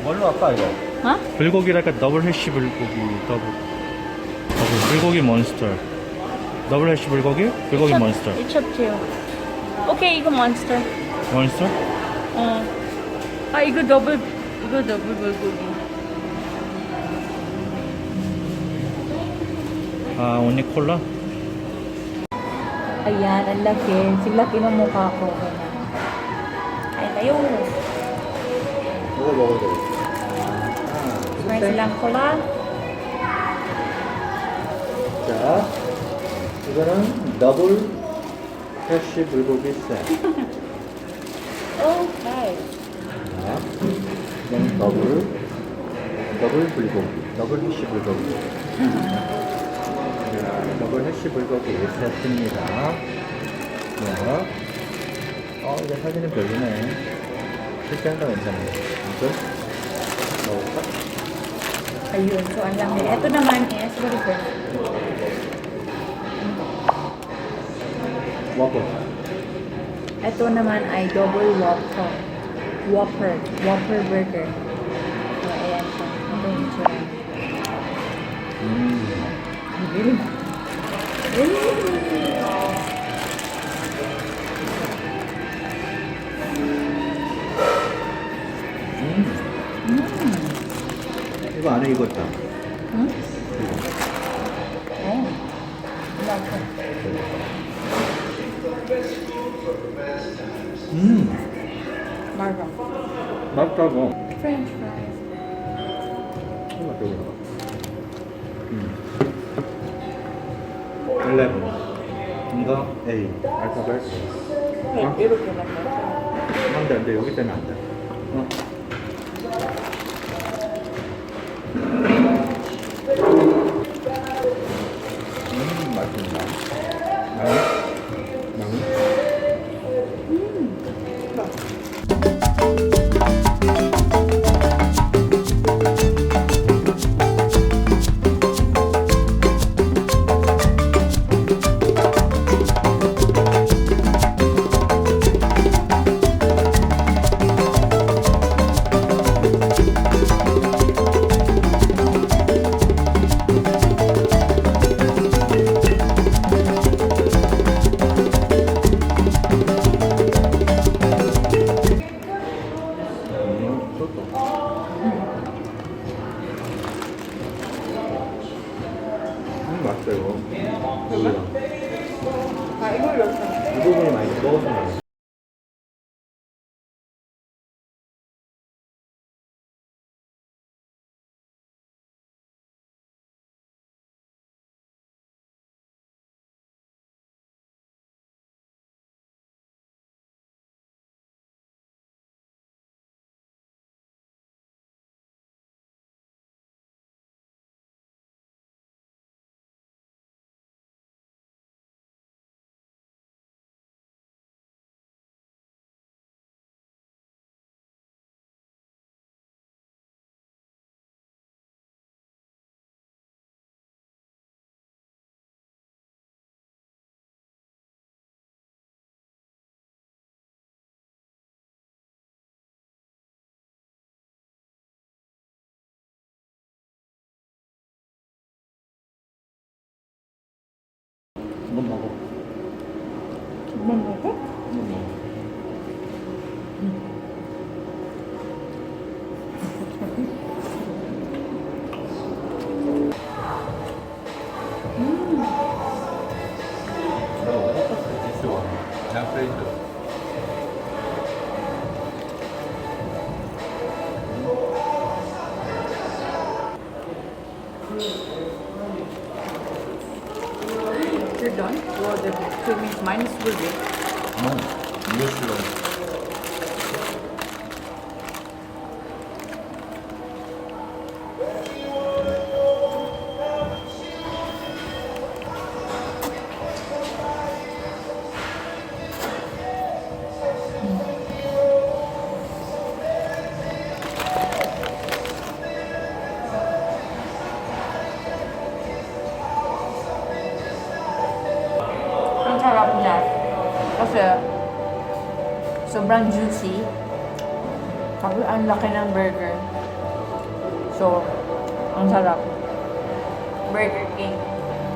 뭘로 할까 이거? Huh? 불고기랄까 더블 해시 불고기 더블 불고기 몬스터 더블 해시 불고기 몬스터 It's up to you. Okay, 이거 monster. 몬스터? 이거 더블 불고기. 아 언니 콜라? Ayan, ang laki. Silaki ng mukha ko. Ay, tayo. 이거 먹어도 돼. May silang cola. 자, 이거는 더블 해시 불고기 세트. Okay. 자, 이건 더블 불고기, 더블 해시 불고기. 자, 더블 해시 불고기 세트입니다. 자, 이거 사진은 별로네. 실제 한거 괜찮네. 이거 먹을까? Ayun, so ang laki. Ito naman is, what is it? 와퍼. Ito naman ay double Whopper. Whopper burger. So, ayan siya. Ito yung itsura. 이거 안에 익었다. 응? Laki. Marga. 맛있다고. French fries. 이거 저기. 11. 이거 A. 알파벳. 이렇게 만들어. 안 돼. 여기 때문에 안 돼. 맛있습니다. 많이? 맛있어 이거. 여기랑. 이걸 넣었어. 이 부분이 많이 먹어서 맛있어. 한번 먹어. 한번 먹어? 한번 먹어. You're done? Well, the two means minus will be. 이거 싫어. Ang sarap niya. Kasi sobrang juicy. Sabi, ang laki ng burger. So, ang sarap. Burger King.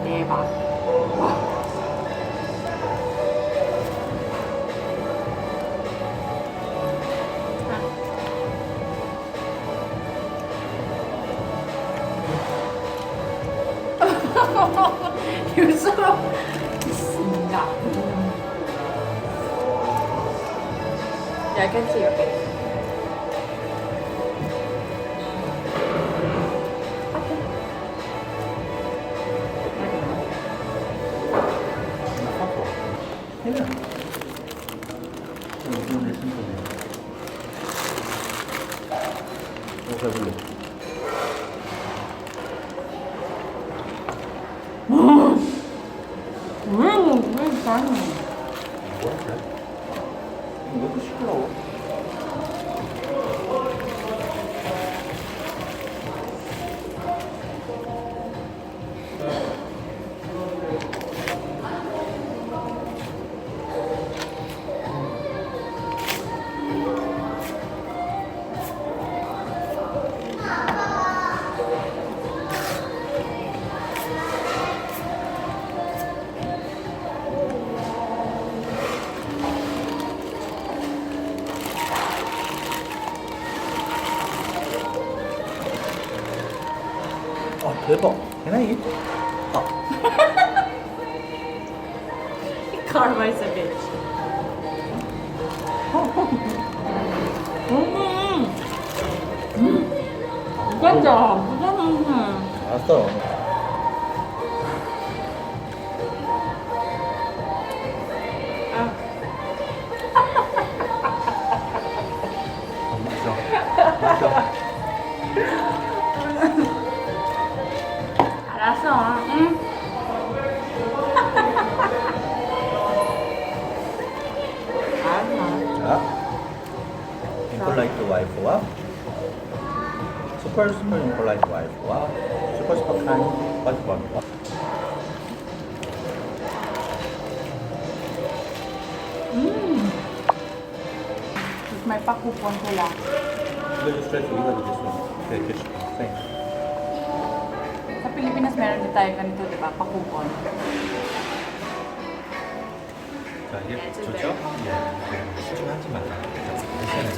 Diba? Yung sarap. Singa. Yeah, I can see your face. 나빠서. 해면. 이건 내 순서네. 배불러. 왜 잘해? 뭐야, 그래? 왜 이렇게 시끄러워? 아, 대박. Can I eat? 아, Karma is a bitch. 맞아. 무슨 알았어. 마셔. 마셔. 알았어. 응. 알았어. 자, 임폴라이트 와이프와 슈퍼 임폴라이트 와이프와 슈퍼 칸 와이프와 May pakupon ko lang. 이거 just try to eat it this one. Okay, good. Thanks. Sa Pilipinas meron din tayo ganito, di ba? Pakupon. 자, 이게 좋죠? 예. 수정하지 말라. 괜찮아요.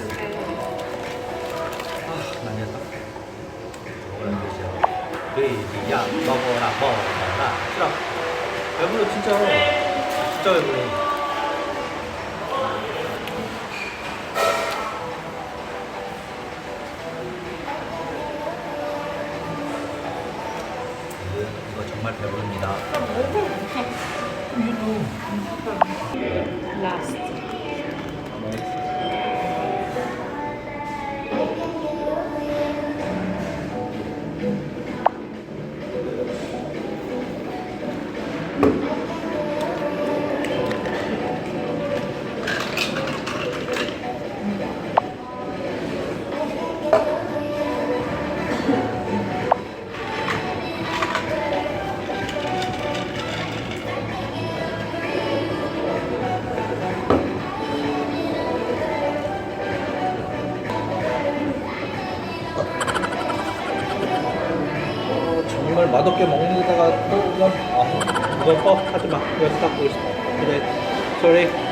아, 많이 했다. 뭐라는 뜻이야? 베이비야, 먹어라. 싫어. 배불러, 진짜. 진짜 배불러. 이거 정말 배부릅니다. Last. 정말 맛없게 먹는 데다가 또 이건 이건 뻑 하지 마. 이거 스탑 보고 싶어. 그래, sorry.